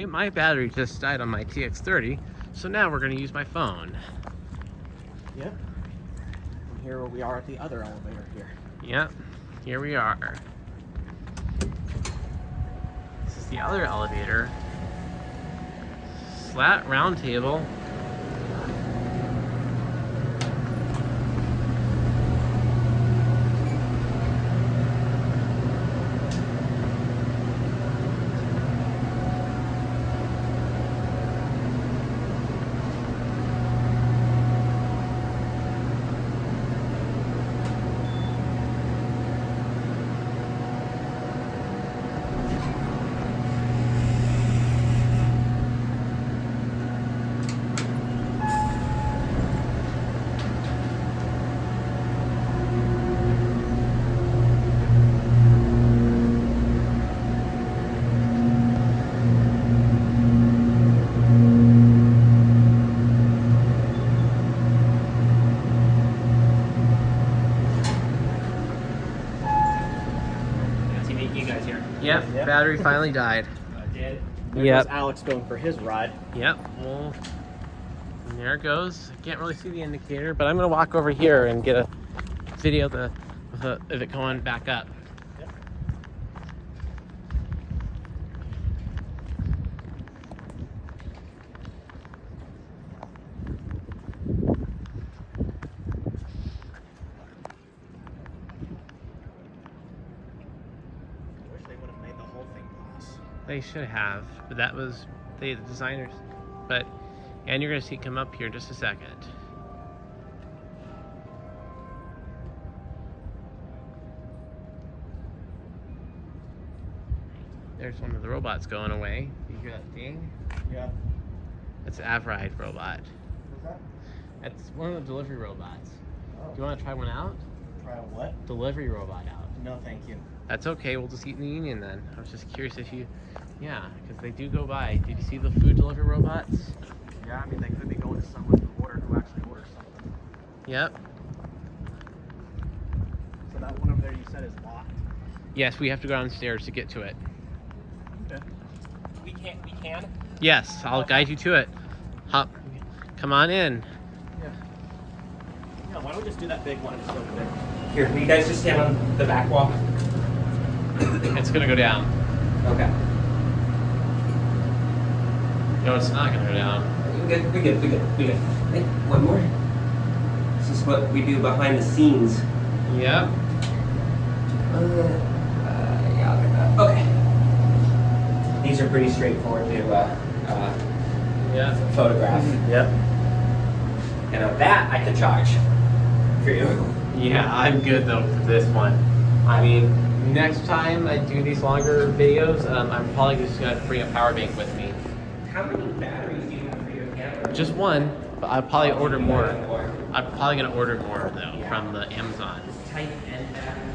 Anyway, my battery just died on my TX30, so now we're gonna use my phone. Yep. And here we are at the other elevator here. Yep, here we are. This is the other elevator. Flat round table. Yep, battery finally died. Did. Yep. There's Alex going for his ride. Yep, well, and there it goes. I can't really see the indicator, but I'm gonna walk over here and get a video of it going back up. Yep. They should have, but that was the designers. But, and you're gonna see it come up here in just a second. There's one of the robots going away. You hear that ding? Yeah. It's an Avride robot. What's that? It's one of the delivery robots. Oh. Do you want to try one out? Try a what? Delivery robot out. No, thank you. That's okay, we'll just eat in the Union then. I was just curious if you, yeah, because they do go by. Did you see the food delivery robots? Yeah, I mean, they could be going to someone who actually orders something. Yep. So that one over there you said is locked? Yes, we have to go downstairs to get to it. Okay. We can? Yes, I'll guide you to it. Hop, come on in. Yeah. Yeah, why don't we just do that big one? It's over there. Here, will you guys just stand on the back wall? It's gonna go down. Okay. No, it's not gonna go down. We good. Hey, one more. This is what we do behind the scenes. Yep. Yeah, I'll get that. Okay. These are pretty straightforward to photograph. Yep. And of that, I can charge for you. Yeah, I'm good though for this one. I mean, next time I do these longer videos, I'm probably just gonna bring a power bank with me. How many batteries do you have for your camera? Just one, but I'll probably order more. I'm probably gonna order more though from the Amazon. Type N battery.